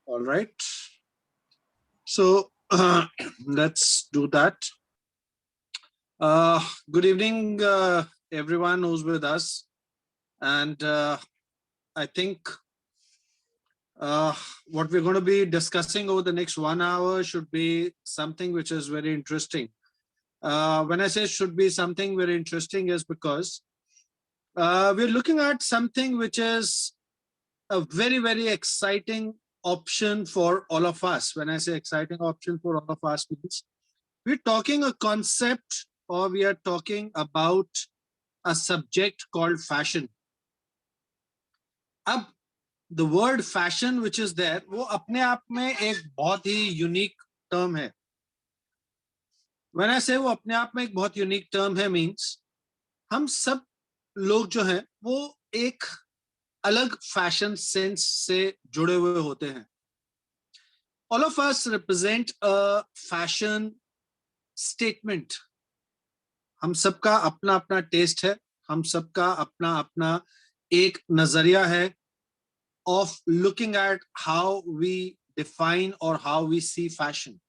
All right. So let's do that. Good evening, everyone who's with us. And I think uh, what we're going to be discussing over the next 1 hour should be something which is very interesting. When I say should be something very interesting is because we're looking at something which is a very, very exciting option for all of us. When I say exciting option for all of us means we're talking a concept or we are talking about a subject called fashion. अब the word fashion which is there वो अपने आप में एक बहुत ही unique term है. When I say वो अपने आप में एक बहुत यूनिक टर्म है means हम सब लोग जो हैं वो एक अलग फैशन सेंस से जुड़े हुए होते हैं. All of us represent a fashion statement. हम सबका अपना अपना टेस्ट है, हम सबका अपना अपना एक नजरिया है of looking at how we define or how we see fashion.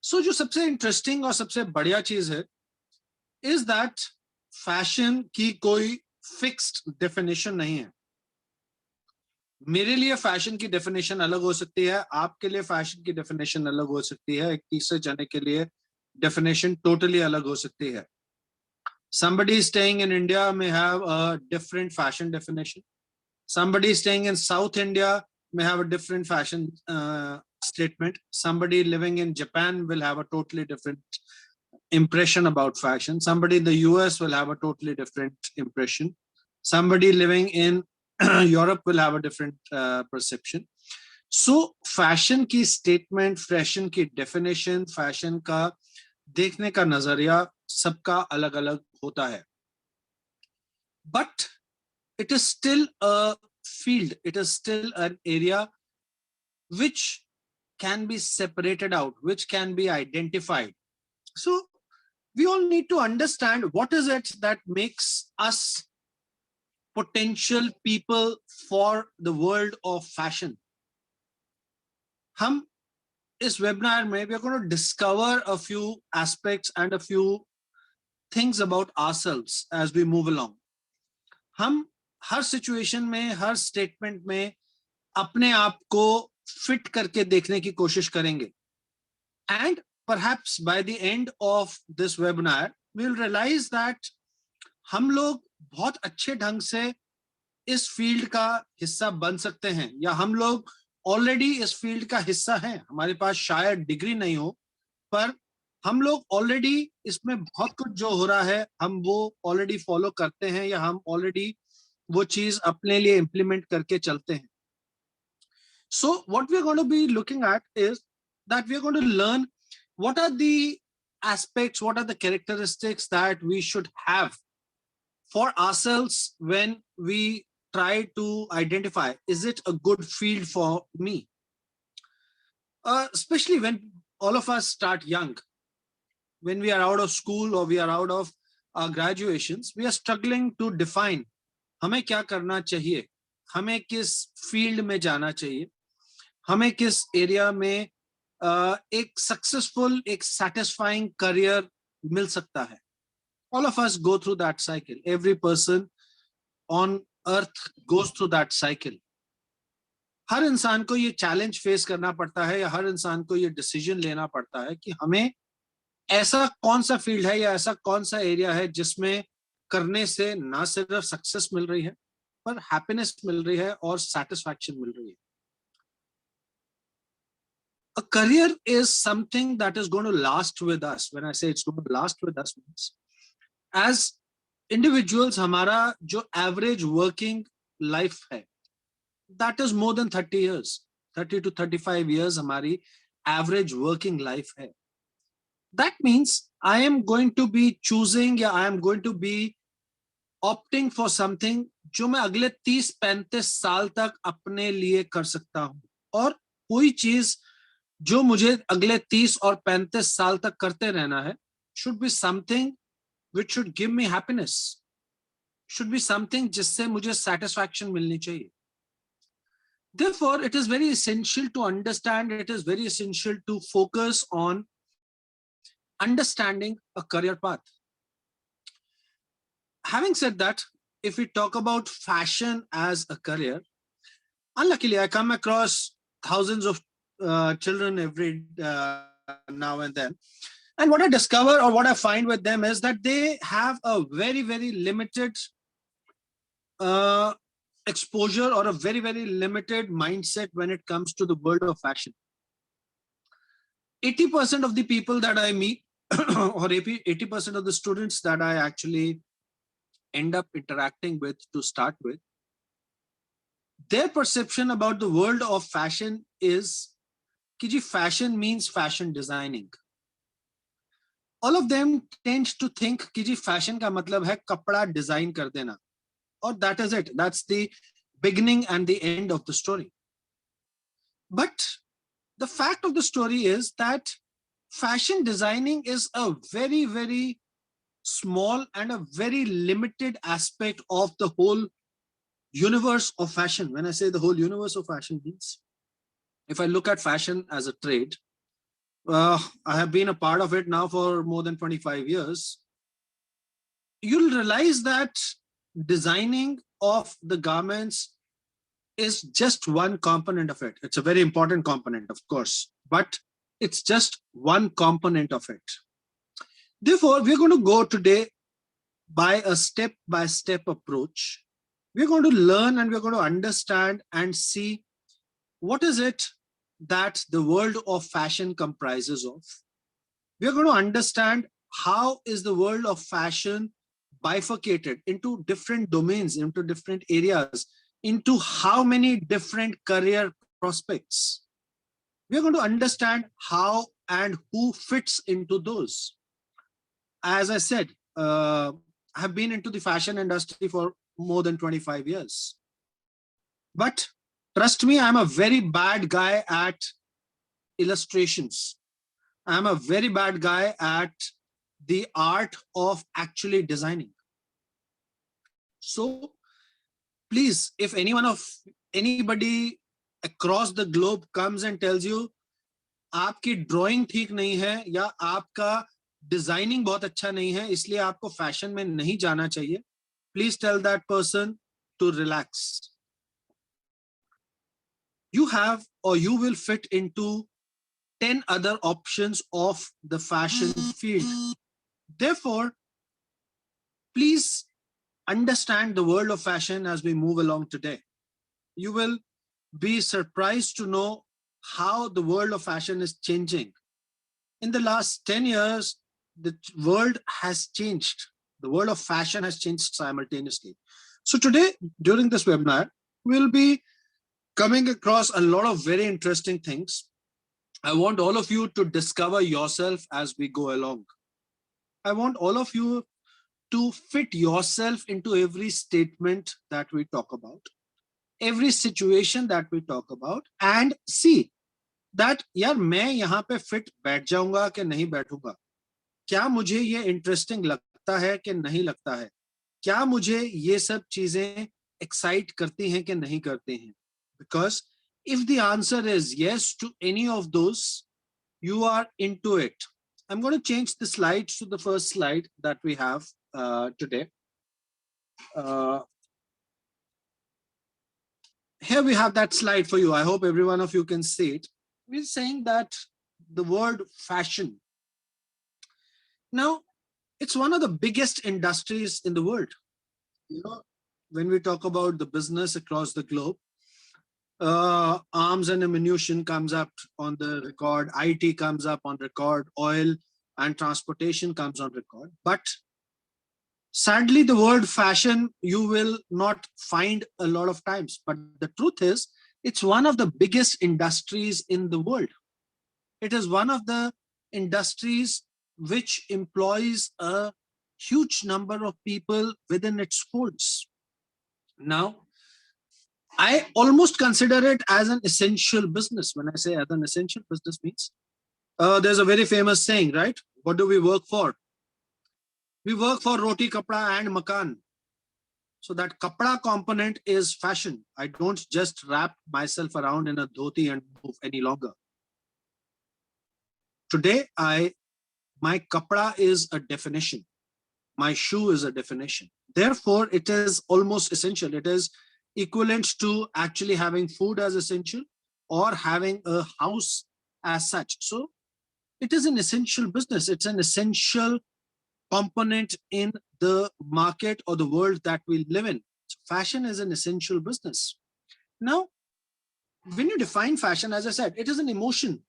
So जो सबसे इंटरेस्टिंग और सबसे बढ़िया चीज है is that fashion की कोई फिक्स्ड डेफिनेशन नहीं है. मेरे लिए फैशन की डेफिनेशन अलग हो सकती है, आपके लिए फैशन की डेफिनेशन अलग हो सकती है, एक तीसरे जने के लिए डेफिनेशन टोटली अलग हो सकती है. Somebody staying in India may have a different fashion definition. Somebody staying in South India may have a different fashion statement. Somebody living in Japan will have a totally different impression about fashion. Somebody in the US will have a totally different impression. Somebody living in Europe will have a different perception. So fashion की statement, fashion की definition, fashion का देखने का नजरिया सबका अलग अलग होता है. But it is still a field, it is still an area which can be separated out, which can be identified. So we all need to understand what is it that makes us potential people for the world of fashion. हम इस webinar में we are going to discover a few aspects and a few things about ourselves as we move along. हम हर situation में, हर statement में अपने आप को fit करके देखने की कोशिश करेंगे. And perhaps by the end of this webinar we will realise that हम लोग बहुत अच्छे ढंग से इस फील्ड का हिस्सा बन सकते हैं, या हम लोग ऑलरेडी इस फील्ड का हिस्सा हैं. हमारे पास शायद डिग्री नहीं हो, पर हम लोग ऑलरेडी इसमें बहुत कुछ जो हो रहा है हम वो ऑलरेडी फॉलो करते हैं, या हम ऑलरेडी वो चीज अपने लिए इंप्लीमेंट करके चलते हैं. So what we're going to be looking at is that we're going to learn what are the aspects, what are the characteristics that we should have for ourselves when we try to identify, is it a good field for me? Especially when all of us start young, when we are out of school or we are out of our graduations, we are struggling to define हमें क्या करना चाहिए, हमें किस field में जाना चाहिए, हमें किस एरिया में एक सक्सेसफुल, एक सैटिस्फाइंग करियर मिल सकता है. All of us go through that cycle. Every person on earth goes through that cycle. हर इंसान को ये चैलेंज फेस करना पड़ता है, या हर इंसान को ये डिसीजन लेना पड़ता है कि हमें ऐसा कौन सा फील्ड है या ऐसा कौन सा एरिया है जिसमें करने से ना सिर्फ सक्सेस मिल रही है पर हैप्पीनेस मिल रही है और सैटिस्फैक्शन मिल रही है. A career is something that is going to last with us. When I say it's going to last with us means as individuals हमारा जो average working life है that is more than 30 years. 30 to 35 years हमारी average working life है. That means I am going to be choosing, या I am going to be opting for something जो मैं अगले 30-35 साल तक अपने लिए कर सकता हूं. और कोई चीज जो मुझे अगले 30 और 35 साल तक करते रहना है should be something which should give me happiness, should be something जिससे मुझे satisfaction मिलनी चाहिए. Therefore, it is very essential to understand, it is very essential to focus on understanding a career path. Having said that, if we talk about fashion as a career, unluckily, I come across thousands of children every now and then. And what I discover or what I find with them is that they have a very, very limited exposure or a very, very limited mindset when it comes to the world of fashion. 80% of the people that I meet or 80% of the students that I actually end up interacting with to start with, their perception about the world of fashion is कि जी fashion means fashion designing. All of them tend to think कि जी fashion का मतलब है कपड़ा design कर देना, or that is it. That's the beginning and the end of the story. But the fact of the story is that fashion designing is a very, very small and a very limited aspect of the whole universe of fashion. When I say the whole universe of fashion means, if I look at fashion as a trade, I have been a part of it now for more than 25 years. You'll realize that designing of the garments is just one component of it. It's a very important component, of course, but it's just one component of it. Therefore, we're going to go today by a step-by-step approach. We're going to learn and we're going to understand and see what is it that the world of fashion comprises of. We're going to understand how is the world of fashion bifurcated into different domains, into different areas, into how many different career prospects. We're going to understand how and who fits into those. As I said, I have been into the fashion industry for more than 25 years. But trust me, I'm a very bad guy at illustrations. I'm a very bad guy at the art of actually designing. So please, if anybody across the globe comes and tells you आपकी drawing ठीक नहीं है या आपका designing बहुत अच्छा नहीं है इसलिए आपको फैशन में नहीं जाना चाहिए, please tell that person to relax. You have or you will fit into 10 other options of the fashion field. Therefore, please understand the world of fashion as we move along today. You will be surprised to know how the world of fashion is changing. In the last 10 years, the world has changed. The world of fashion has changed simultaneously. So today, during this webinar, we'll be coming across a lot of very interesting things. I want all of you to discover yourself as we go along. I want all of you to fit yourself into every statement that we talk about, every situation that we talk about, and see that यार मैं यहाँ पे fit बैठ जाऊंगा कि नहीं बैठूंगा, क्या मुझे ये interesting लगता है कि नहीं लगता है, क्या मुझे ये सब चीजें excite करती हैं कि नहीं करती हैं. Because if the answer is yes to any of those, you are into it. I'm going to change the slides to the first slide that we have today. Here we have that slide for you. I hope every one of you can see it. We're saying that the word fashion. Now, it's one of the biggest industries in the world. You know, when we talk about the business across the globe, arms and ammunition comes up on the record, IT comes up on record, oil and transportation comes on record. But sadly, the word fashion you will not find a lot of times. But the truth is, it's one of the biggest industries in the world. It is one of the industries which employs a huge number of people within its folds. Now, I almost consider it as an essential business. When I say as an essential business means, there's a very famous saying, right? What do we work for? We work for roti, kapda and makan. So that kapda component is fashion. I don't just wrap myself around in a dhoti and move any longer. Today, my kapda is a definition. My shoe is a definition. Therefore, it is almost essential. It is equivalent to actually having food as essential or having a house as such. So it is an essential business. It's an essential component in the market or the world that we live in. So fashion is an essential business. Now, when you define fashion, as I said, it is an emotion.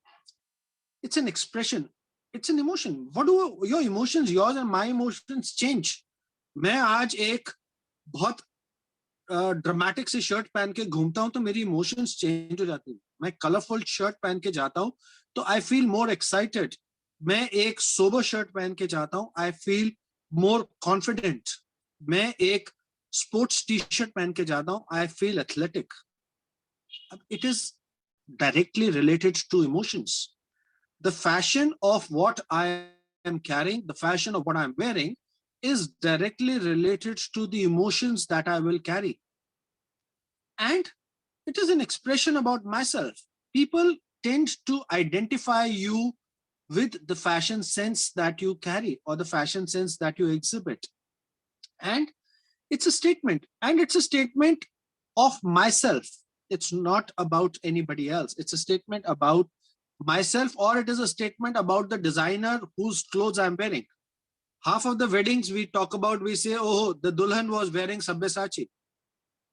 It's an expression. It's an emotion. What do your emotions, yours and my emotions change? मैं आज एक बहुत dramatic सी shirt पहन के घूमता हूं तो मेरी इमोशंस चेंज हो जाती है. मैं कलरफुल शर्ट पहन के जाता हूं तो आई फील मोर एक्साइटेड. मैं एक सोबर शर्ट पहन के जाता हूं, आई फील मोर कॉन्फिडेंट. मैं एक स्पोर्ट्स टी शर्ट पहन के जाता हूं, I feel athletic. It is directly related to emotions. The fashion of what I am carrying, the fashion of what I'm wearing is directly related to the emotions that I will carry. And it is an expression about myself. People tend to identify you with the fashion sense that you carry or the fashion sense that you exhibit. And it's a statement, and it's a statement of myself. It's not about anybody else. It's a statement about myself, or it is a statement about the designer whose clothes I'm wearing. Half of the weddings we talk about, we say, oh, the dulhan was wearing Sabyasachi.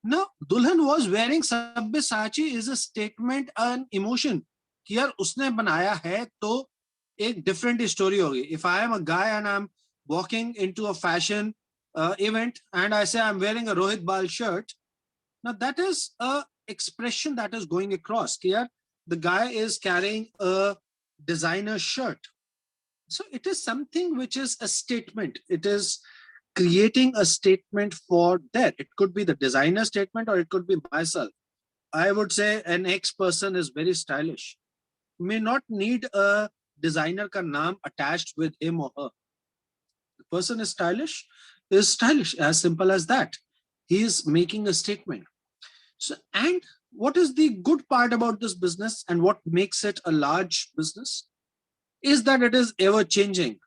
No, dulhan was wearing Sabyasachi is a statement, an emotion. कि यार उसने बनाया है तो एक different story होगी. If I am a guy and I'm walking into a fashion event and I say I'm wearing a Rohit Bal shirt, now that is a expression that is going across. कि यार the guy is carrying a designer shirt. So it is something which is a statement. It is creating a statement for that. It could be the designer statement or it could be myself. I would say an X person is very stylish. May not need a designer ka naam attached with him or her. The person is stylish, as simple as that. He is making a statement. So, and what is the good part about this business and what makes it a large business is that it is ever changing.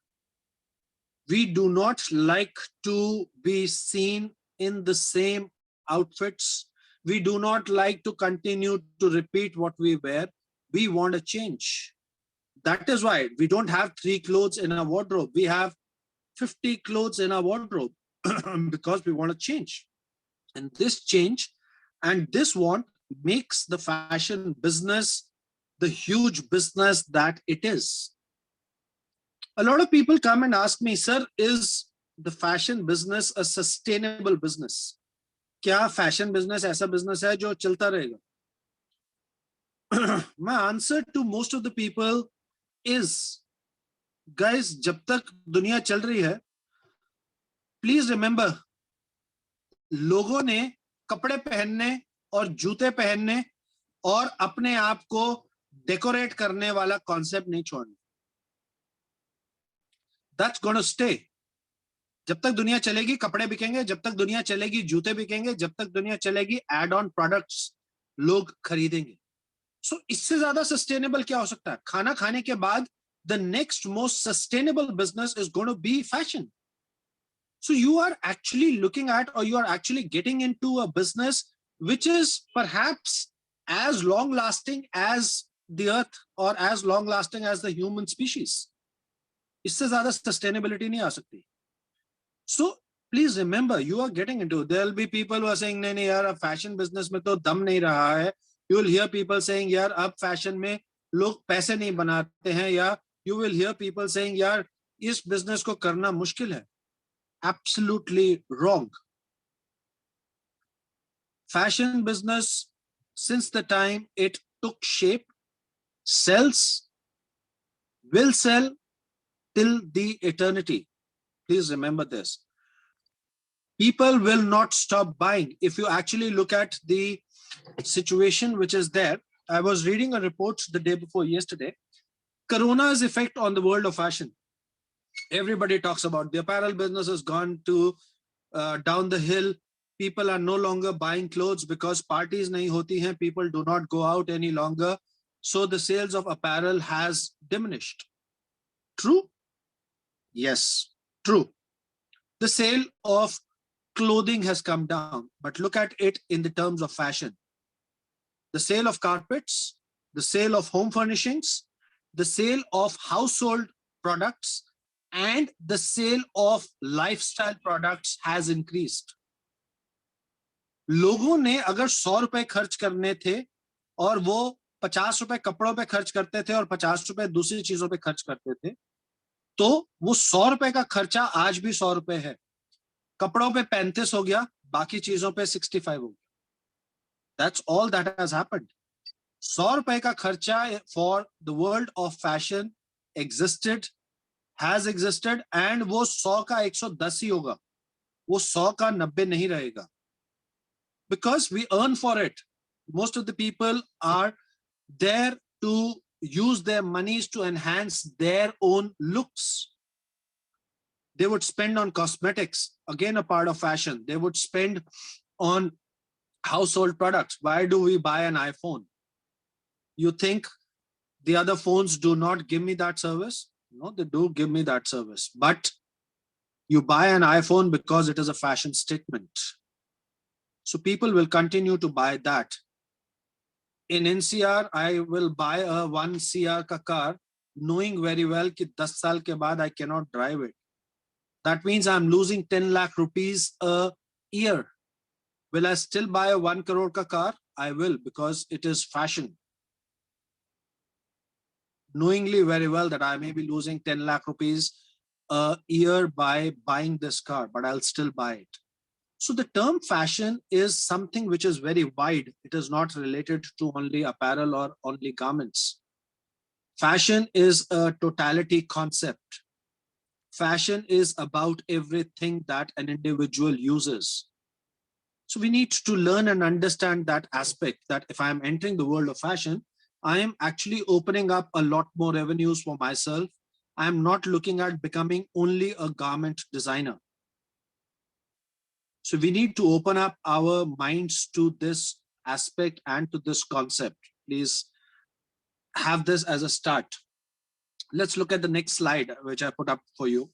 We do not like to be seen in the same outfits. We do not like to continue to repeat what we wear. We want a change. That is why we don't have 3 clothes in our wardrobe. We have 50 clothes in our wardrobe because we want to change. And this change and this want makes the fashion business the huge business that it is. A lot of people come and ask me, sir, is the fashion business a sustainable business? क्या fashion business ऐसा business है जो चलता रहेगा? My answer to most of the people is, guys, जब तक दुनिया चल रही है, please remember, लोगों ने कपड़े पहनने और जूते पहनने और अपने आप को डेकोरेट करने वाला कॉन्सेप्ट नहीं छोड़ना. That's going to stay. जब तक दुनिया चलेगी कपड़े बिकेंगे, जब तक दुनिया चलेगी जूते बिकेंगे, जब तक दुनिया चलेगी एड ऑन प्रोडक्ट्स लोग खरीदेंगे. सो इससे ज्यादा सस्टेनेबल क्या हो सकता है? खाना खाने के बाद the next most sustainable business is going to be fashion. So you are actually looking at, or you are actually getting into a business which is perhaps as long lasting as the earth or as long lasting as the human species. इससे ज्यादा sustainability नहीं आ सकती. So please remember, you are getting into, there will be people who are saying नहीं नहीं यार अब fashion business में तो दम नहीं रहा है. You will hear people saying यार अब fashion में लोग पैसे नहीं बनाते हैं, या you will hear people saying यार इस business को करना मुश्किल है. Absolutely wrong. Fashion business, since the time it took shape, sells, will sell till the eternity. Please remember this. People will not stop buying. If you actually look at the situation which is there, I was reading a report the day before yesterday. Corona's effect on the world of fashion. Everybody talks about the apparel business has gone to down the hill. people are no longer buying clothes because parties nahi hoti hain, people do not go out any longer, so the sales of apparel has diminished. True? Yes, true. The sale of clothing has come down, but look at it in the terms of fashion. The sale of carpets, the sale of home furnishings, the sale of household products, and the sale of lifestyle products has increased. लोगों ने अगर 100 रुपए खर्च करने थे और वो 50 रुपए कपड़ों पे खर्च करते थे और 50 रुपए दूसरी चीजों पे खर्च करते थे, तो वो 100 रुपए का खर्चा आज भी 100 रुपए है. कपड़ों पे 35 हो गया, बाकी चीजों पे 65 हो गया. That's all that has happened. 100 रुपए का खर्चा for the world of fashion existed, has existed, and वो 100 का 110 ही होगा, वो 100 का 90 नहीं रहेगा. Because we earn for it. Most of the people are there to use their monies to enhance their own looks. They would spend on cosmetics, again a part of fashion. They would spend on household products. Why do we buy an iPhone? You think the other phones do not give me that service? No, they do give me that service. But you buy an iPhone because it is a fashion statement. So people will continue to buy that. In NCR, I will buy a 1 CR ka car, knowing very well that 10 saal ke baad I cannot drive it. That means I'm losing 10 lakh rupees a year. Will I still buy a 1 crore ka car? I will, because it is fashion. Knowingly very well that I may be losing 10 lakh rupees a year by buying this car, but I'll still buy it. So the term fashion is something which is very wide. It is not related to only apparel or only garments. Fashion is a totality concept. Fashion is about everything that an individual uses. So we need to learn and understand that aspect, that if I'm entering the world of fashion, I am actually opening up a lot more revenues for myself. I'm not looking at becoming only a garment designer. So we need to open up our minds to this aspect and to this concept. Please have this as a start. Let's look at the next slide, which I put up for you.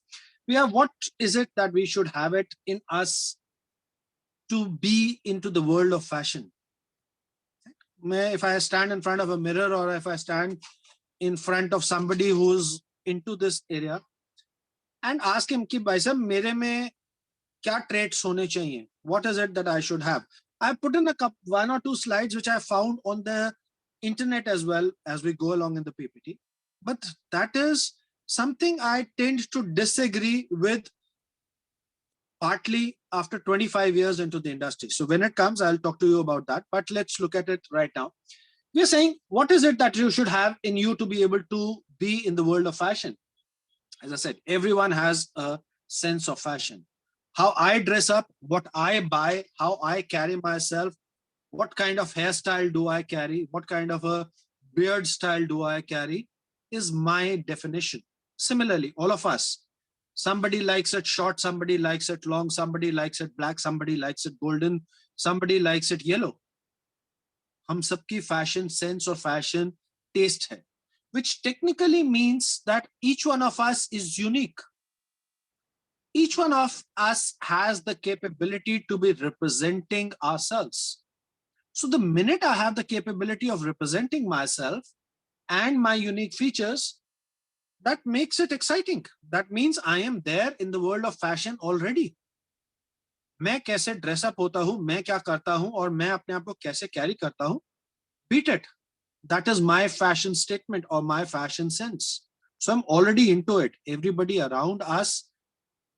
We have, what is it that we should have it in us to be into the world of fashion? If I stand in front of a mirror, or if I stand in front of somebody who's into this area and ask him कि भाई साहब मेरे में क्या traits होने चाहिए? What is it that I should have? I put in one or two slides which I found on the internet as well as we go along in the PPT. But that is something I tend to disagree with, partly after 25 years into the industry. So when it comes, I'll talk to you about that. But let's look at it right now. We're saying, what is it that you should have in you to be able to be in the world of fashion? As I said, everyone has a sense of fashion. How I dress up, what I buy, how I carry myself, what kind of hairstyle do I carry, what kind of a beard style do I carry, is my definition. Similarly, all of us, somebody likes it short, somebody likes it long, somebody likes it black, somebody likes it golden, somebody likes it yellow. हम सबकी fashion sense or fashion taste hai, which technically means that each one of us is unique. Each one of us has the capability to be representing ourselves. So the minute I have the capability of representing myself and my unique features, that makes it exciting. That means I am there in the world of fashion already. मैं कैसे dress up होता हूं, मैं क्या करता हूं और मैं अपने आप को कैसे कैरी करता हूं, beat it. That is my fashion statement or my fashion sense. So I'm already into it. Everybody around us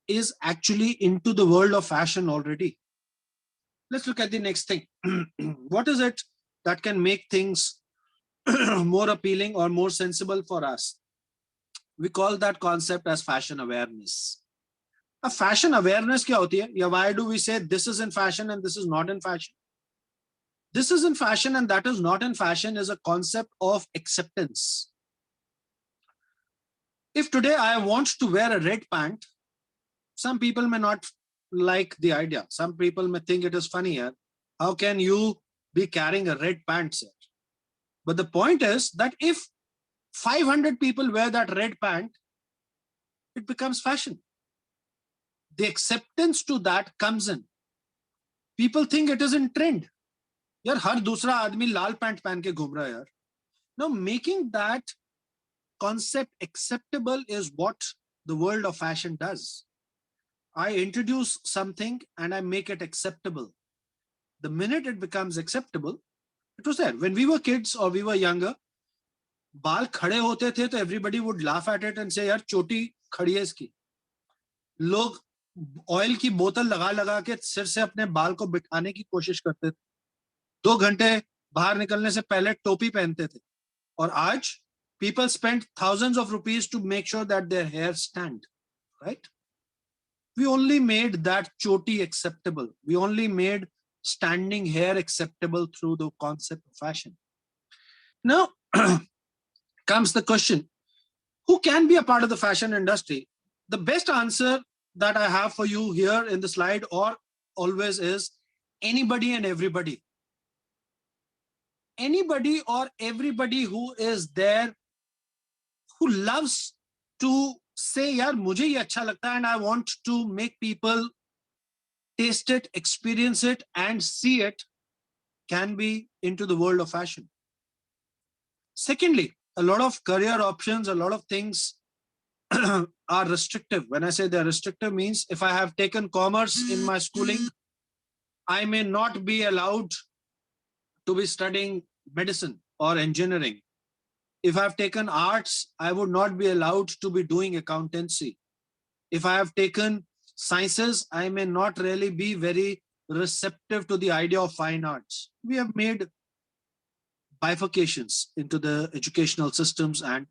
is actually into the world of fashion already. Let's look at the next thing. What is it that can make things more appealing or more sensible for us? We call that concept as fashion awareness. A fashion awareness kya hoti hai? Yeah, why do we say this is in fashion and this is not in fashion? This is in fashion and that is not in fashion is a concept of acceptance. If today I want to wear a red pant, some people may not like the idea. Some people may think it is funny. How can you be carrying a red pant, sir? But the point is that if 500 people wear that red pant, it becomes fashion. The acceptance to that comes in. People think it is in trend. यार हर दूसरा आदमी लाल pant पहन के घूम रहा है यार. Now making that concept acceptable is what the world of fashion does. I introduce something and I make it acceptable. The minute it becomes acceptable, it was there. When we were kids or we were younger, बाल खड़े होते थे तो everybody would laugh at it and say यार चोटी खड़ी है इसकी. लोग ऑयल की बोतल लगा लगा के सिर से अपने बाल को बिठाने की कोशिश करते थे. 2 घंटे बाहर निकलने से पहले टोपी पहनते थे. और आज people spend thousands of rupees to make sure that their hair stand, right? We only made that choti acceptable. We only made standing hair acceptable through the concept of fashion. Now comes the question, who can be a part of the fashion industry? The best answer that I have for you here in the slide or always is anybody and everybody. Anybody or everybody who is there, who loves to say, yaar, mujhe ye acha lagta hai and I want to make people taste it, experience it and see it, can be into the world of fashion. Secondly, a lot of career options, a lot of things are restrictive. When I say they're restrictive means if I have taken commerce in my schooling, I may not be allowed to be studying medicine or engineering. If I've taken arts, I would not be allowed to be doing accountancy. If I have taken sciences, I may not really be very receptive to the idea of fine arts. We have made bifurcations into the educational systems, and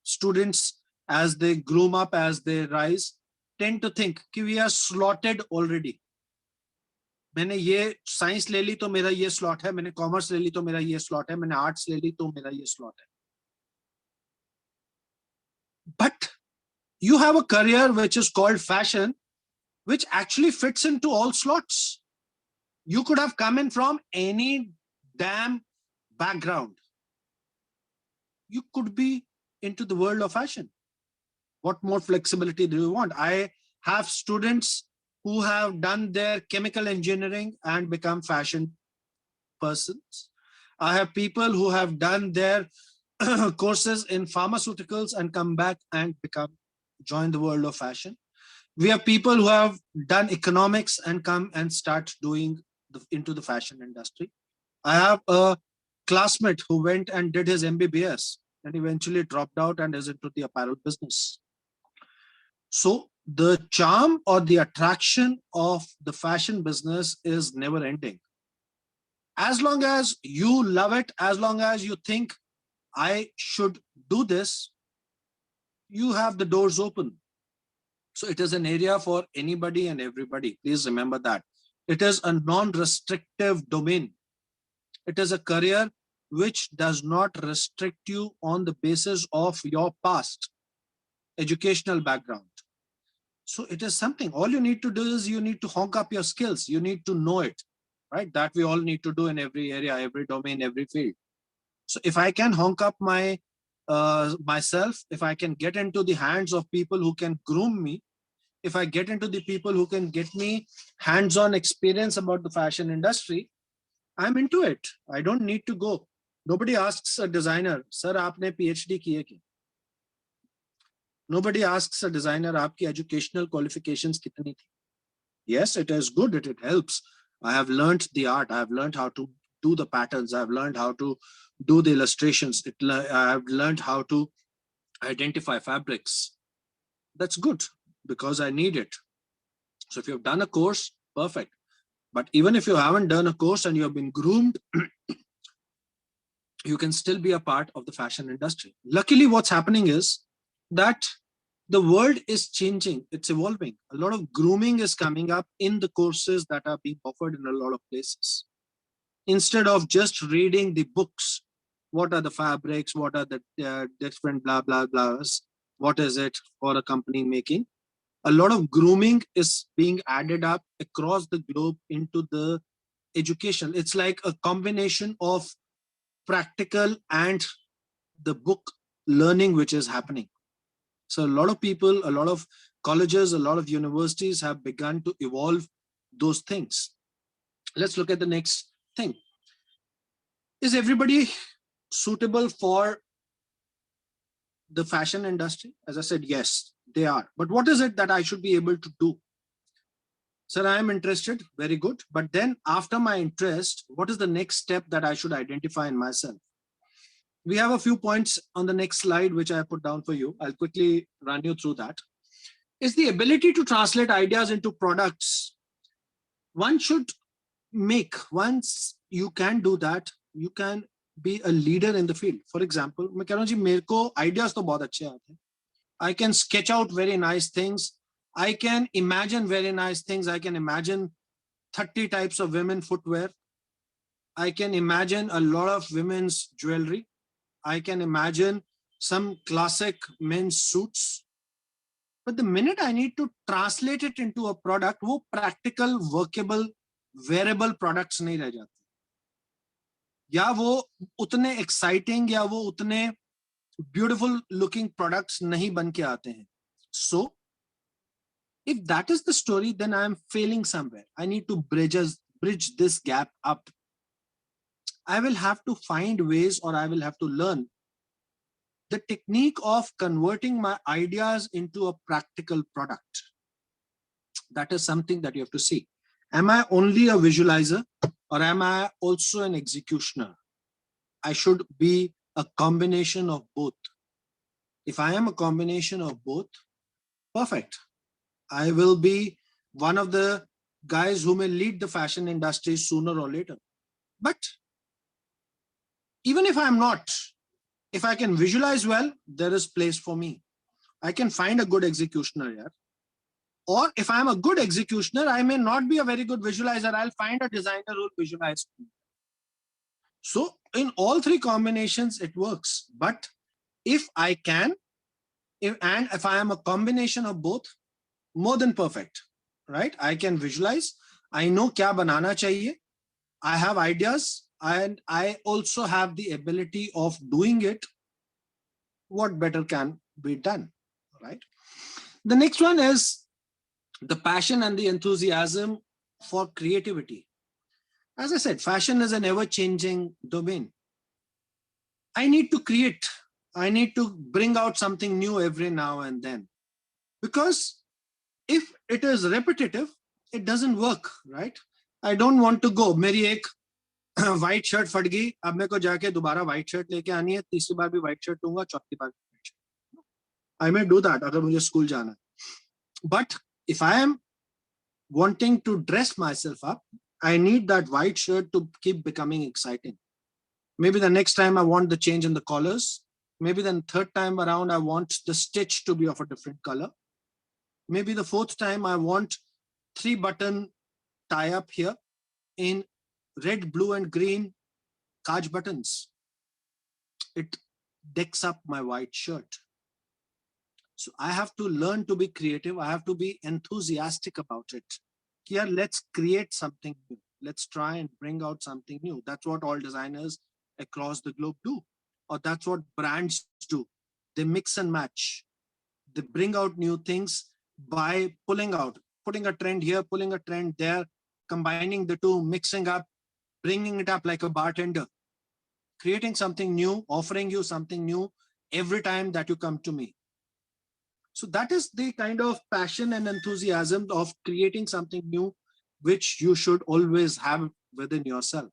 students, as they groom up, as they rise, tend to think कि we are slotted already. मैंने ये science ले ली तो मेरा ये slot है, मैंने commerce ले ली तो मेरा ये स्लॉट है, मैंने आर्ट्स ले ली तो मेरा ये स्लॉट है. But you have a career which is called fashion, which actually fits into all slots. You could have come in from any damn background. You could be into the world of fashion. What more flexibility do you want? I have students who have done their chemical engineering and become fashion persons. I have people who have done their courses in pharmaceuticals and come back and join the world of fashion. We have people who have done economics and come and start doing into the fashion industry. I have a classmate who went and did his MBBS and eventually dropped out and is into the apparel business. So the charm or the attraction of the fashion business is never ending. As long as you love it, as long as you think I should do this, you have the doors open. So it is an area for anybody and everybody. Please remember that. It is a non-restrictive domain. It is a career which does not restrict you on the basis of your past educational background. So it is something, all you need to do is you need to honk up your skills. You need to know it, right? That we all need to do in every area, every domain, every field. So if I can honk up my myself, if I can get into the hands of people who can groom me, if I get into the people who can get me hands-on experience about the fashion industry, I'm into it. I don't need to go. Nobody asks a designer, sir, aapne PhD kiye kya? Nobody asks a designer, aapki educational qualifications kitni thi? Yes, it is good. It helps. I have learned the art. I have learned how to do the patterns. I've learned how to do the illustrations. I have learned how to identify fabrics. That's good because I need it. So if you've done a course, perfect. But even if you haven't done a course and you have been groomed, you can still be a part of the fashion industry. Luckily, what's happening is that the world is changing. It's evolving. A lot of grooming is coming up in the courses that are being offered in a lot of places. Instead of just reading the books, what are the fabrics, what are the different blah, blah, blahs, what is it for a company making? A lot of grooming is being added up across the globe into the education. It's like a combination of practical and the book learning which is happening. So a lot of people, a lot of colleges, a lot of universities have begun to evolve those things. Let's look at the next thing. Is everybody suitable for the fashion industry? As I said, yes, they are. But what is it that I should be able to do? Sir, I am interested. Very good. But then after my interest, what is the next step that I should identify in myself? We have a few points on the next slide, which I put down for you. I'll quickly run you through that. Is the ability to translate ideas into products. One should make, once you can do that, you can be a leader in the field. For example, मैं कह रहा हूँ जी मेरे को ideas तो बहुत अच्छे आते हैं. I can sketch out very nice things. I can imagine very nice things. I can imagine 30 types of women footwear. I can imagine a lot of women's jewelry. I can imagine some classic men's suits. But the minute I need to translate it into a product, वो practical, workable, wearable products नहीं रह जाते. या वो उतने exciting या वो उतने beautiful looking products नहीं बन के आते हैं. So, if that is the story, then I am failing somewhere. I need to bridge this gap up. I will have to find ways, or I will have to learn the technique of converting my ideas into a practical product. That is something that you have to see. Am I only a visualizer, or am I also an executioner? I should be a combination of both. If I am a combination of both, perfect. I will be one of the guys who may lead the fashion industry sooner or later. But even if I'm not, if I can visualize well, there is place for me. I can find a good executioner here. Or if I'm a good executioner, I may not be a very good visualizer. I'll find a designer who will visualize me. So in all three combinations, it works. But if I can, if I am a combination of both, more than perfect, right? I can visualize. I know kya banana chahiye. I have ideas, and I also have the ability of doing it. What better can be done, right? The next one is the passion and the enthusiasm for creativity. As I said, fashion is an ever-changing domain. I need to create. I need to bring out something new every now and then. Because if it is repetitive, it doesn't work, right? I don't want to go. मेरी एक white shirt फट गई, अब मेरे को जाके दोबारा white shirt लेके आनी है, तीसरी बार भी white shirt लूंगा, चौथी बार भी white shirt. I may do that अगर मुझे school जाना है. But if I am wanting to dress myself up, I need that white shirt to keep becoming exciting. Maybe the next time I want the change in the collars. Maybe the third time around, I want the stitch to be of a different color. Maybe the fourth time I want 3-button tie up here in red, blue, and green Kaj buttons. It decks up my white shirt. So I have to learn to be creative. I have to be enthusiastic about it. Here, let's create something new. Let's try and bring out something new. That's what all designers across the globe do. Or that's what brands do. They mix and match. They bring out new things by putting a trend here, pulling a trend there, combining the two, mixing up, bringing it up like a bartender, creating something new, offering you something new every time that you come to me. So that is the kind of passion and enthusiasm of creating something new, which you should always have within yourself.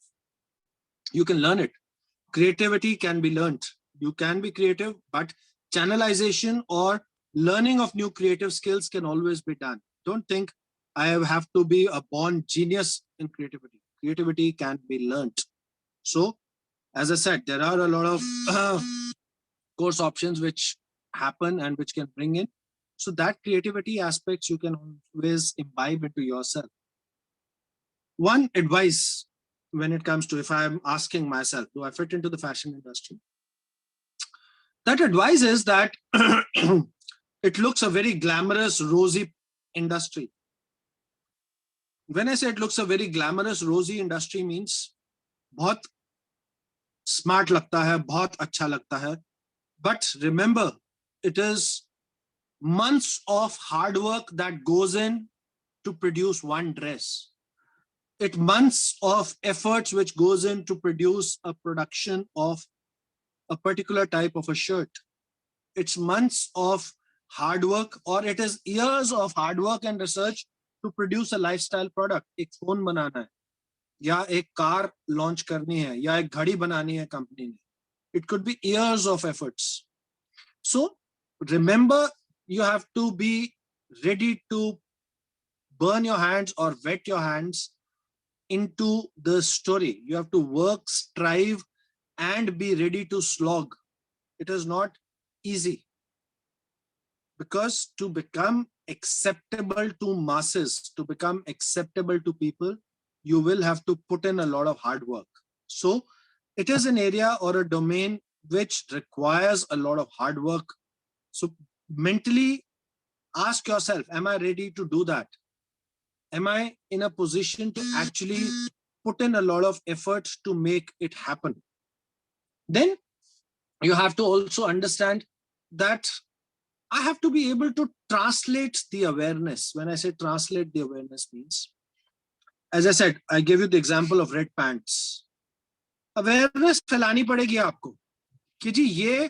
You can learn it. Creativity can be learned. You can be creative, but channelization or learning of new creative skills can always be done. Don't think I have to be a born genius in creativity. Creativity can be learned. So, as I said, there are a lot of course options which happen and which can bring in. So that creativity aspects you can always imbibe into yourself. One advice when it comes to, if I'm asking myself, do I fit into the fashion industry? That advice is that it looks a very glamorous, rosy industry. When I say it looks a very glamorous, rosy industry means बहुत smart लगता है, बहुत अच्छा लगता है. But remember, it is months of hard work that goes in to produce one dress. It months of efforts which goes in to produce a production of a particular type of a shirt. It's months of hard work, or it is years of hard work and research to produce a lifestyle product. एक phone बनाना है, या एक car launch करनी है, या एक घड़ी बनानी है company ने. It could be years of efforts. So remember, you have to be ready to burn your hands or wet your hands into the story. You have to work, strive, and be ready to slog. It is not easy, because to become acceptable to masses, to become acceptable to people, you will have to put in a lot of hard work. So it is an area or a domain which requires a lot of hard work. So mentally ask yourself, am I ready to do that? Am I in a position to actually put in a lot of effort to make it happen? Then you have to also understand that I have to be able to translate the awareness. When I say translate the awareness means, as I said, I gave you the example of red pants. Awareness फैलानी पड़ेगी आपको कि जी ये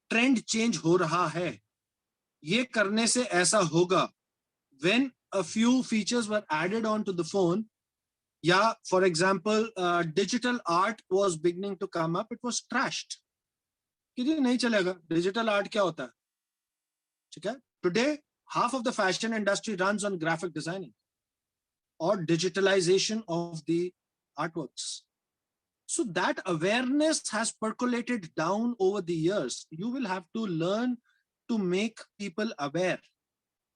trend change हो रहा है, ये करने से ऐसा होगा. When a few features were added onto the phone, yeah, for example, digital art was beginning to come up, it was trashed. कि जी नहीं चलेगा, digital art क्या होता है? ठीक है? Today, half of the fashion industry runs on graphic designing or digitalization of the artworks. So that awareness has percolated down over the years. You will have to learn to make people aware.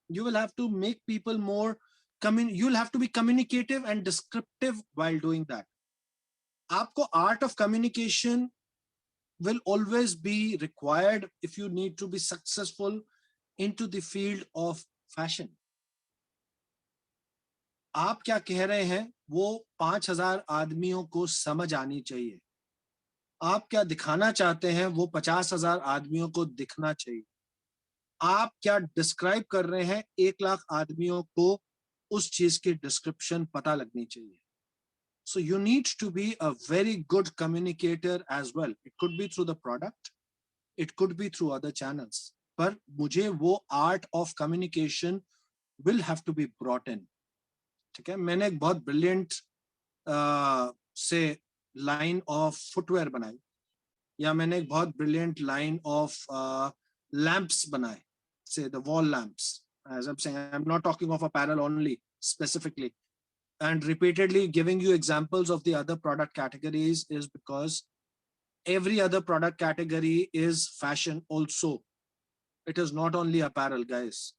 You will have to make people more, you'll have to be communicative and descriptive while doing that. Aapko art of communication will always be required if you need to be successful into the field of fashion. आप क्या कह रहे हैं वो 5,000 आदमियों को समझ आनी चाहिए. आप क्या दिखाना चाहते हैं वो 50,000 आदमियों को दिखना चाहिए. आप क्या डिस्क्राइब कर रहे हैं 1 लाख आदमियों को उस चीज की डिस्क्रिप्शन पता लगनी चाहिए. So you need to be a very good communicator as well. It could be through the product, it could be through other channels. पर मुझे वो art of communication will have to be brought in. ठीक है? मैंने एक बहुत brilliant से line of footwear बनाई, या मैंने एक बहुत brilliant line of lamps बनाए, say the wall lamps. As I'm saying, I'm not talking of apparel only specifically, and repeatedly giving you examples of the other product categories is because every other product category is fashion also. It is not only apparel, guys.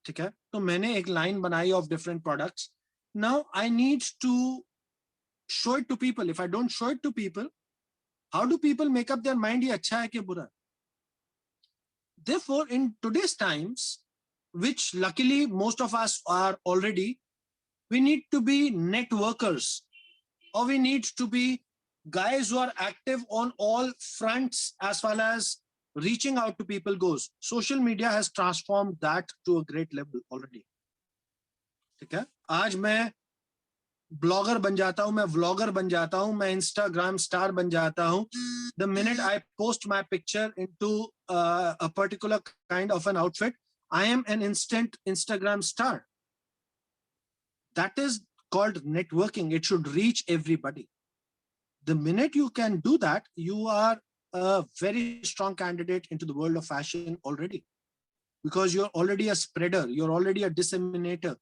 ठीक है? तो मैंने एक line बनाई of different products. Now I need to show it to people. If I don't show it to people, how do people make up their mind ये अच्छा है कि बुरा? Therefore, in today's times, which luckily most of us are already, we need to be networkers, or we need to be guys who are active on all fronts as far as reaching out to people goes. Social media has transformed that to a great level already. ठीक है? आज मैं blogger बन जाता हूं, मैं vlogger बन जाता हूं, मैं इंस्टाग्राम स्टार बन जाता हूं. The minute I post my picture into a particular kind of an outfit, I am an instant Instagram star. That is called networking. It should reach everybody. The minute you can do that, you are a very strong candidate into the world of fashion already, because you're already a spreader, you're already a disseminator,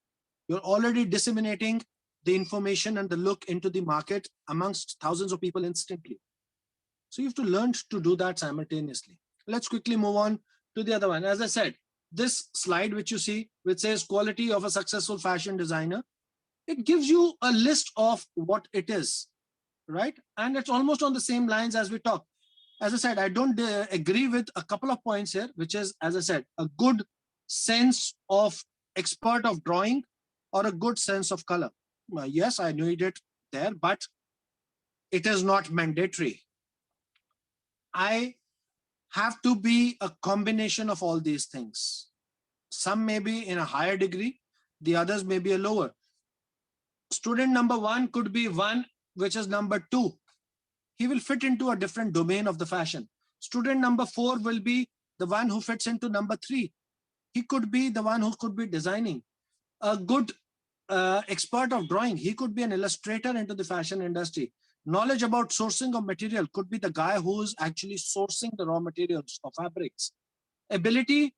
you're already disseminating the information and the look into the market amongst thousands of people instantly. So you have to learn to do that simultaneously. Let's quickly move on to the other one. As I said, this slide which you see, which says quality of a successful fashion designer, it gives you a list of what it is, right? And it's almost on the same lines as we talk. As I said, I don't agree with a couple of points here, which is, as I said, a good sense of expert of drawing or a good sense of color. Yes, I need it there, but it is not mandatory. I have to be a combination of all these things. Some may be in a higher degree, the others may be a lower. Student number one could be one which is number two. He will fit into a different domain of the fashion. Student number four will be the one who fits into number three. He could be the one who could be designing. A good expert of drawing, he could be an illustrator into the fashion industry. Knowledge about sourcing of material could be the guy who is actually sourcing the raw materials of fabrics. Ability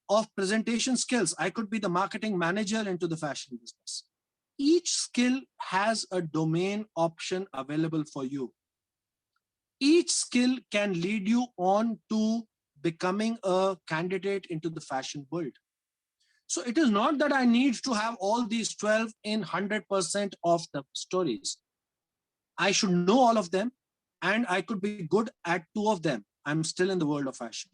of presentation skills, I could be the marketing manager into the fashion business. Each skill has a domain option available for you. Each skill can lead you on to becoming a candidate into the fashion world. So it is not that I need to have all these 12 in 100% of the stories. I should know all of them, and I could be good at two of them. I'm still in the world of fashion.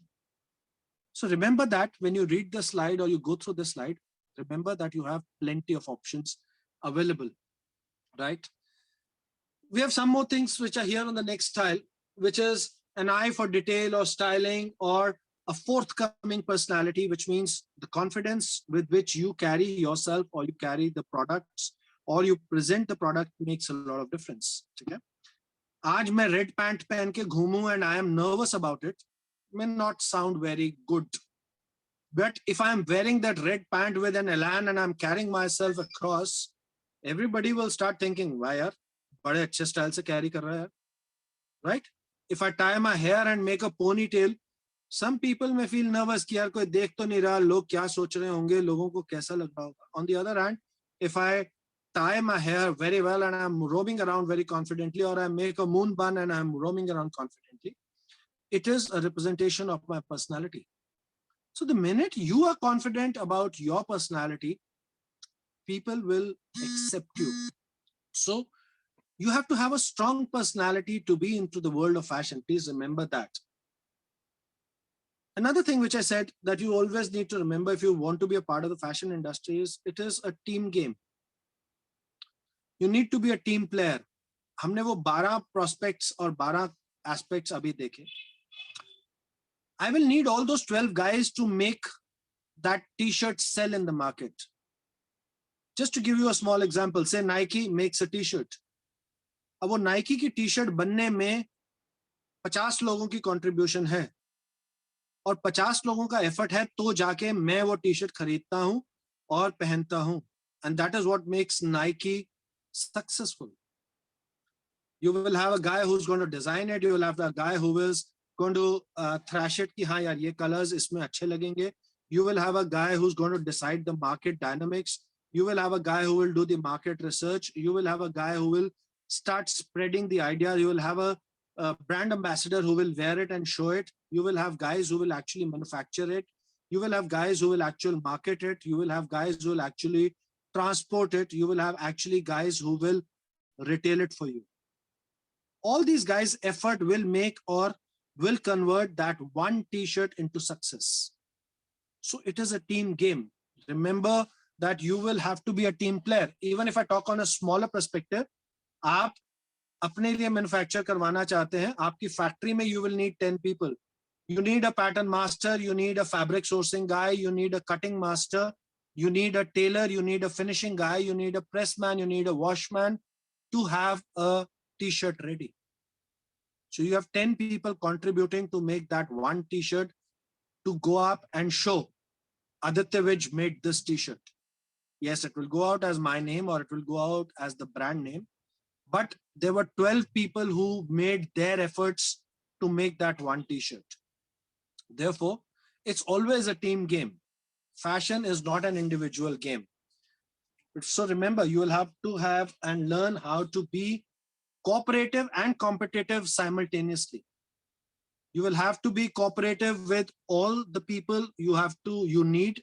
So remember that when you read the slide or you go through the slide, remember that you have plenty of options available, right? We have some more things which are here on the next tile, which is an eye for detail or styling, or a forthcoming personality, which means the confidence with which you carry yourself or you carry the products or you present the product makes a lot of difference. Okay? आज मैं red pant पहन के घूमूं and I am nervous about it may not sound very good. But if I'm wearing that red pant with an elan and I'm carrying myself across, everybody will start thinking, why yaar, बड़े अच्छे style से carry कर रहा है, right? If I tie my hair and make a ponytail, some people may feel nervous कि यार कोई देख तो नहीं रहा, लोग क्या सोच रहे होंगे, लोगों को कैसा लग रहा होगा. On the other hand, if I tie my hair very well and I'm roaming around very confidently, or I make a moon bun and I'm roaming around confidently, it is a representation of my personality. So the minute you are confident about your personality, people will accept you. So you have to have a strong personality to be into the world of fashion. Please remember that. Another thing which I said that you always need to remember if you want to be a part of the fashion industry is it is a team game. You need to be a team player. हमने वो 12 prospects और 12 aspects अभी देखे. I will need all those 12 guys to make that t-shirt sell in the market. Just to give you a small example, say Nike makes a t-shirt. अब वो Nike की t-shirt बनने में 50 लोगों की contribution है और 50 लोगों का effort है, तो जाके मैं वो t-shirt खरीदता हूं और पहनता हूं. And that is what makes Nike successful. You will have a guy who's going to design it. You will have a guy who is going to thrash it कि हाँ यार ये colors इसमें अच्छे लगेंगे. You will have a guy who's going to decide the market dynamics. You will have a guy who will do the market research. You will have a guy who will start spreading the idea. You will have a brand ambassador who will wear it and show it. You will have guys who will actually manufacture it. You will have guys who will actually market it. You will have guys who will actually transport it. You will have actually guys who will retail it for you. All these guys' effort will make or will convert that one t-shirt into success. So it is a team game. Remember that you will have to be a team player. Even if I talk on a smaller perspective, आप अपने लिए manufacture करवाना चाहते हैं, आपकी factory में you will need 10 people. You need a pattern master, you need a fabric sourcing guy, you need a cutting master, you need a tailor, you need a finishing guy, you need a pressman, you need a washman to have a t-shirt ready. So you have 10 people contributing to make that one t-shirt to go up and show Aditya Vij made this t-shirt. Yes, it will go out as my name or it will go out as the brand name. But there were 12 people who made their efforts to make that one t-shirt. Therefore, it's always a team game. Fashion is not an individual game. So remember, you will have to have and learn how to be cooperative and competitive simultaneously. You will have to be cooperative with all the people you need.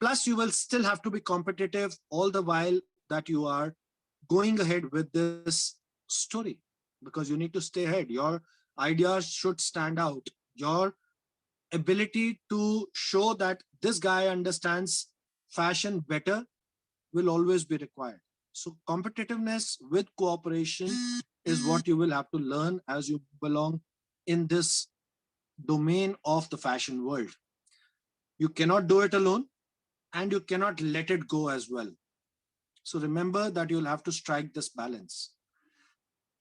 Plus, you will still have to be competitive all the while that you are going ahead with this story, because you need to stay ahead. Your ideas should stand out. Your ability to show that this guy understands fashion better will always be required. So competitiveness with cooperation is what you will have to learn as you belong in this domain of the fashion world. You cannot do it alone and you cannot let it go as well. So remember that you'll have to strike this balance.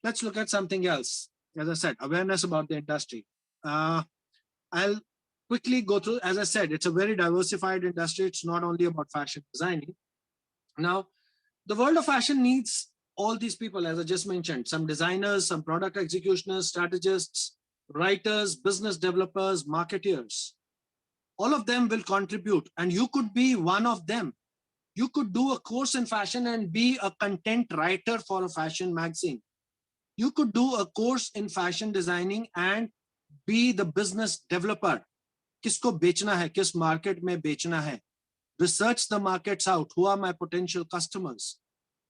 Let's look at something else. As I said, awareness about the industry. I'll quickly go through, as I said, it's a very diversified industry. It's not only about fashion designing. Now, the world of fashion needs all these people, as I just mentioned, some designers, some product executioners, strategists, writers, business developers, marketeers. All of them will contribute, and you could be one of them. You could do a course in fashion and be a content writer for a fashion magazine. You could do a course in fashion designing and be the business developer. किसको बेचना है, किस market में बेचना है. Research the markets out. Who are my potential customers?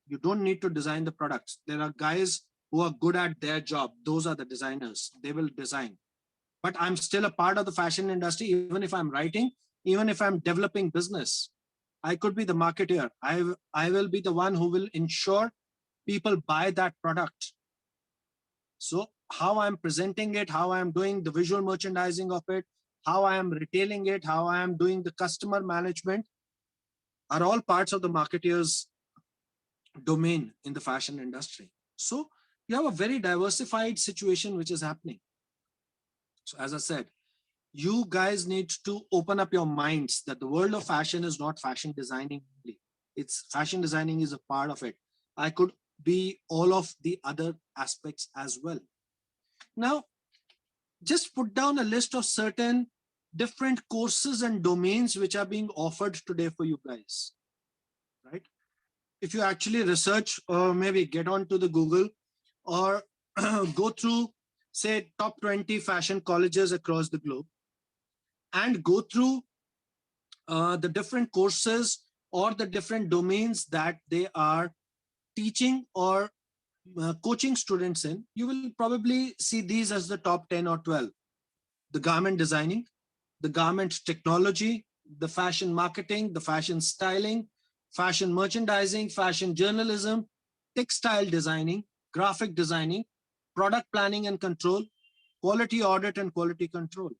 You don't need to design the products. There are guys who are good at their job. Those are the designers. They will design. But I'm still a part of the fashion industry, even if I'm writing, even if I'm developing business. I could be the marketer. I will be the one who will ensure people buy that product. So how I'm presenting it, how I'm doing the visual merchandising of it, how I am retailing it, how I am doing the customer management are all parts of the marketeer's domain in the fashion industry. So you have a very diversified situation which is happening. So as I said, you guys need to open up your minds that the world of fashion is not fashion designing only. It's fashion designing is a part of it. I could be all of the other aspects as well. Now, just put down a list of certain different courses and domains which are being offered today for you guys, right? If you actually research or maybe get onto the Google or go through, say, top 20 fashion colleges across the globe and go through the different courses or the different domains that they are teaching or coaching students in, you will probably see these as the top 10 or 12. The garment designing, the garment technology, the fashion marketing, the fashion styling, fashion merchandising, fashion journalism, textile designing, graphic designing, product planning and control, quality audit and quality control.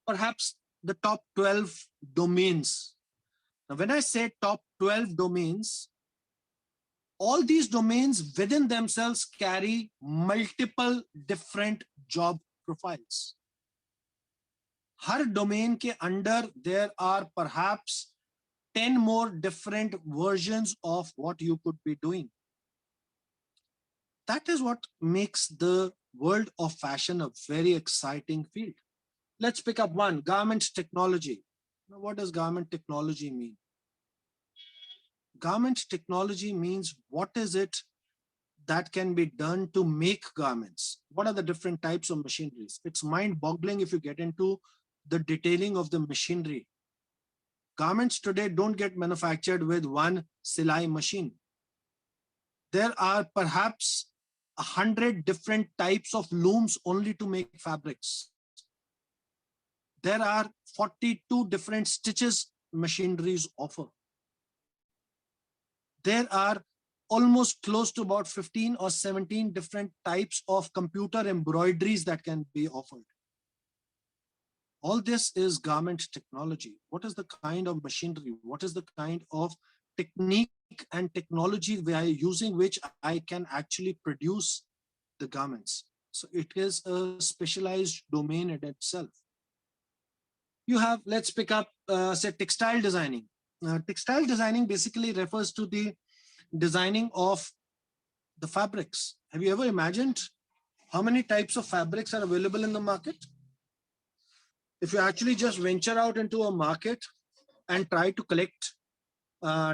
Perhaps the top 12 domains. Now, when I say top 12 domains, all these domains within themselves carry multiple different job profiles. Her domain के under there are perhaps 10 more different versions of what you could be doing. That is what makes the world of fashion a very exciting field. Let's pick up one, garment technology. Now, what does garment technology mean? Garment technology means what is it that can be done to make garments? What are the different types of machineries? It's mind-boggling if you get into the detailing of the machinery. Garments today don't get manufactured with one silai machine. There are perhaps 100 different types of looms only to make fabrics. There are 42 different stitches machineries offer. There are almost close to about 15 or 17 different types of computer embroideries that can be offered. All this is garment technology. What is the kind of machinery? What is the kind of technique and technology we are using which I can actually produce the garments? So it is a specialized domain in itself. You have, let's pick up, say, textile designing. Textile designing basically refers to the designing of the fabrics. Have you ever imagined how many types of fabrics are available in the market? If you actually just venture out into a market and try to collect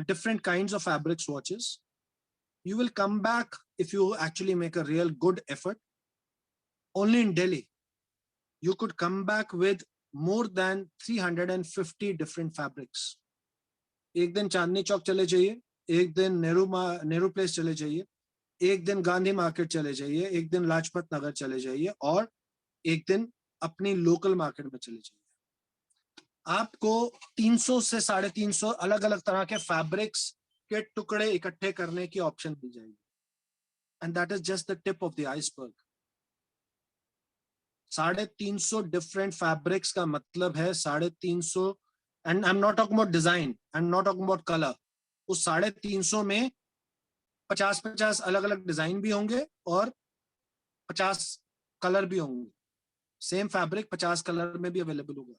different kinds of fabric swatches, you will come back, if you actually make a real good effort, only in Delhi, you could come back with more than 350 different fabrics. एक दिन चांदनी चौक चले जाइए, एक दिन Nehru place चले जाइए, एक दिन गांधी मार्केट चले जाइए, एक दिन लाजपत नगर चले जाइए और एक दिन अपनी लोकल मार्केट में चले जाइए. आपको 300 से 350 अलग अलग तरह के फैब्रिक्स के टुकड़े इकट्ठे करने की ऑप्शन दी जाएगी, and that is just the tip of the iceberg. 350 different fabrics का मतलब है 350, and I am not talking about design, I am not talking about colour. उस 350 में 50-50 अलग अलग डिजाइन भी होंगे और 50 कलर भी होंगे। सेम फैब्रिक 50 कलर में भी अवेलेबल होगा,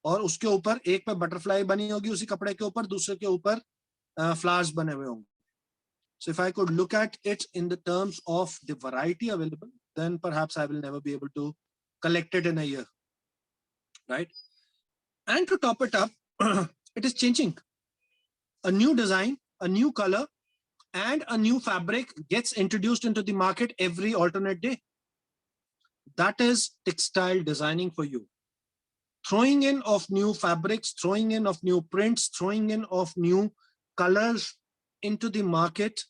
और उसके ऊपर एक पे बटरफ्लाई बनी होगी उसी कपड़े के ऊपर, दूसरे के ऊपर फ्लावर्स बने हुए होंगे। So if I could look at it in the terms of the variety available, then perhaps I will never be able to collect it in a year, right? And to top it up, it is changing. A new design, a new color, and a new fabric gets introduced into the market every alternate day. That is textile designing for you. Throwing in of new fabrics, throwing in of new prints, throwing in of new colors into the market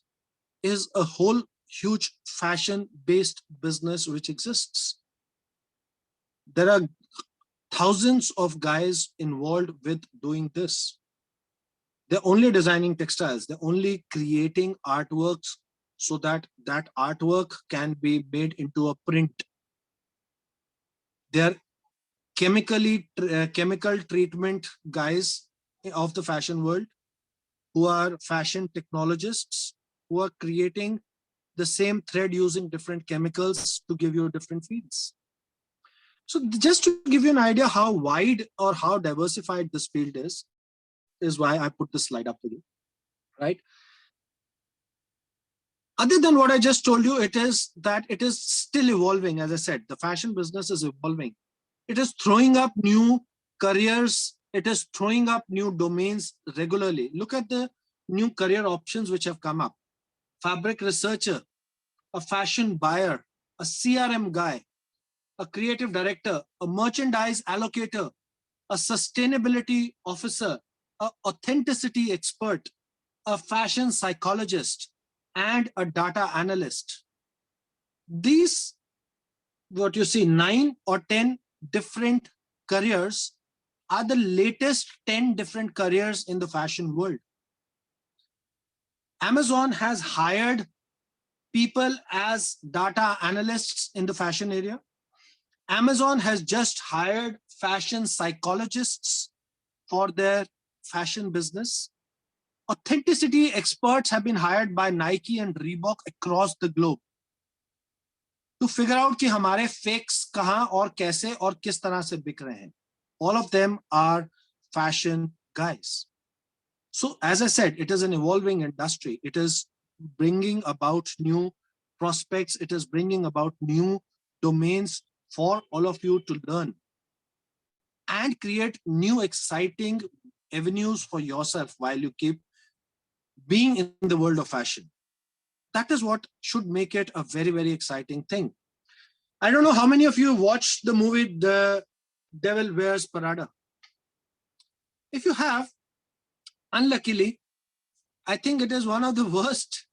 is a whole huge fashion-based business which exists. There are thousands of guys involved with doing this. They're only designing textiles. They're only creating artworks so that that artwork can be made into a print. They're chemical treatment guys of the fashion world who are fashion technologists who are creating the same thread using different chemicals to give you different feels. So just to give you an idea how wide or how diversified this field is why I put this slide up for you, right? Other than what I just told you, it is that it is still evolving. As I said, the fashion business is evolving. It is throwing up new careers. It is throwing up new domains regularly. Look at the new career options which have come up. Fabric researcher, a fashion buyer, a CRM guy, a creative director, a merchandise allocator, a sustainability officer, an authenticity expert, a fashion psychologist, and a data analyst. These, what you see, 9 or 10 different careers are the latest 10 different careers in the fashion world. Amazon has hired people as data analysts in the fashion area. Amazon has just hired fashion psychologists for their fashion business. Authenticity experts have been hired by Nike and Reebok across the globe to figure out कि हमारे fakes कहाँ और कैसे और किस तरह से बिक रहे हैं. All of them are fashion guys. So as I said, it is an evolving industry. It is bringing about new prospects. It is bringing about new domains for all of you to learn and create new exciting avenues for yourself while you keep being in the world of fashion. That is what should make it a very, very exciting thing. I don't know how many of you watched the movie The Devil Wears Prada. If you have, unluckily, I think it is one of the worst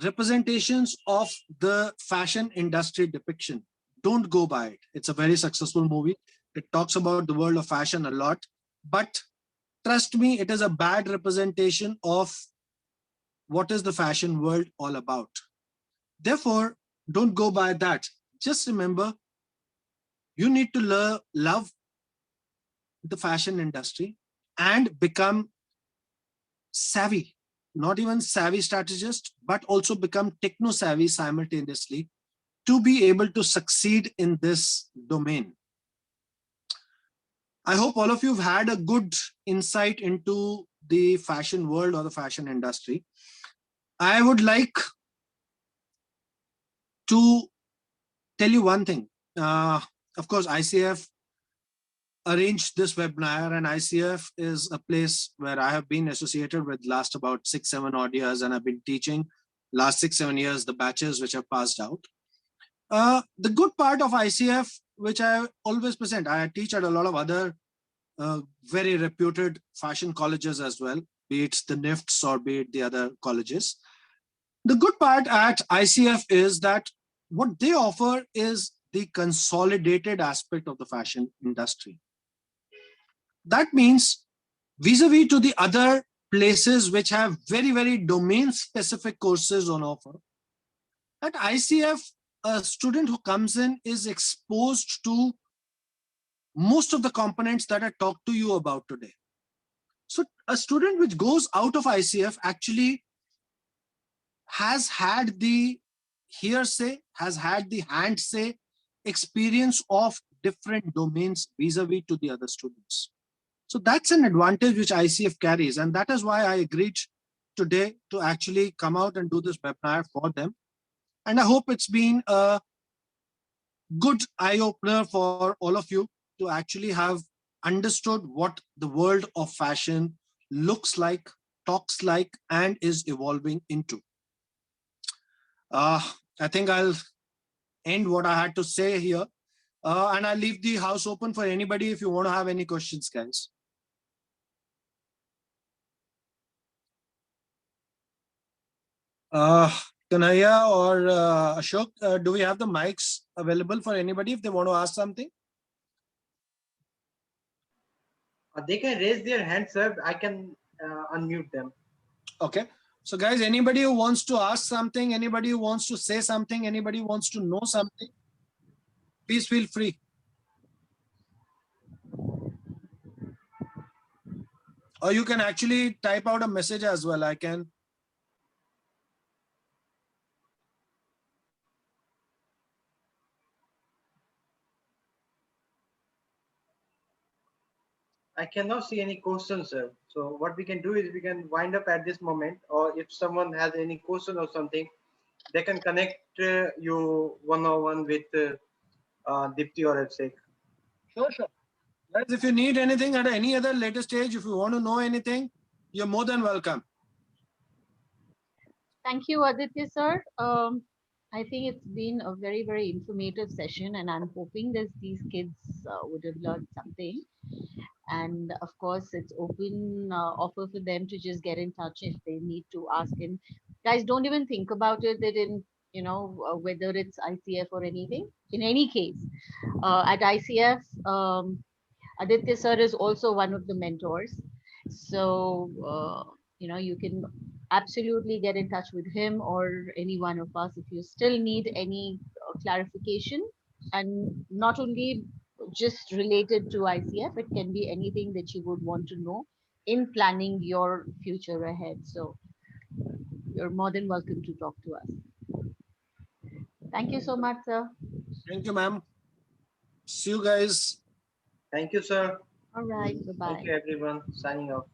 representations of the fashion industry depiction. Don't go by it. It's a very successful movie. It talks about the world of fashion a lot, but trust me, it is a bad representation of what is the fashion world all about. Therefore, don't go by that. Just remember, you need to love the fashion industry and become savvy, not even savvy strategist, but also become techno savvy simultaneously to be able to succeed in this domain. I hope all of you have had a good insight into the fashion world or the fashion industry. I would like to tell you one thing. Of course, ICF arranged this webinar, and ICF is a place where I have been associated with last about 6-7 odd years, and I've been teaching last 6-7 years the batches which have passed out. The good part of ICF, which I always present, I teach at a lot of other very reputed fashion colleges as well, be it the NIFTs or be it the other colleges. The good part at ICF is that what they offer is the consolidated aspect of the fashion industry. that means vis-a-vis to the other places which have very, very domain specific courses on offer, at ICF, a student who comes in is exposed to most of the components that I talked to you about today. So a student which goes out of ICF actually has had the hearsay, has had the hand-say experience of different domains vis-a-vis to the other students. So that's an advantage which ICF carries. And that is why I agreed today to actually come out and do this webinar for them. And I hope it's been a good eye-opener for all of you to actually have understood what the world of fashion looks like, talks like, and is evolving into. I think I'll end what I had to say here. And I'll leave the house open for anybody if you want to have any questions, guys. Kanhaiya or Ashok, do we have the mics available for anybody if they want to ask something? They can raise their hand, sir. I can unmute them. Okay. So guys, anybody who wants to ask something, anybody who wants to say something, anybody who wants to know something, please feel free. Or you can actually type out a message as well. I can. I cannot see any questions, sir. So what we can do is we can wind up at this moment, or if someone has any question or something, they can connect you one-on-one with Dipti or Abhishek. Sure, sure. Guys, if you need anything at any other later stage, if you want to know anything, you're more than welcome. Thank you, Aditya, sir. I think it's been a very, very informative session, and I'm hoping that these kids would have learned something. And of course, it's open offer for them to just get in touch if they need to ask him. Guys, don't even think about it that in, whether it's ICF or anything. In any case, at ICF, Aditya sir is also one of the mentors. So, you can absolutely get in touch with him or any one of us if you still need any clarification, and not only just related to ICF, it can be anything that you would want to know in planning your future ahead. So you're more than welcome to talk to us. Thank you so much, sir. Thank you, ma'am. See you guys. Thank you, sir. All right. Bye-bye. Thank you, everyone. Signing off.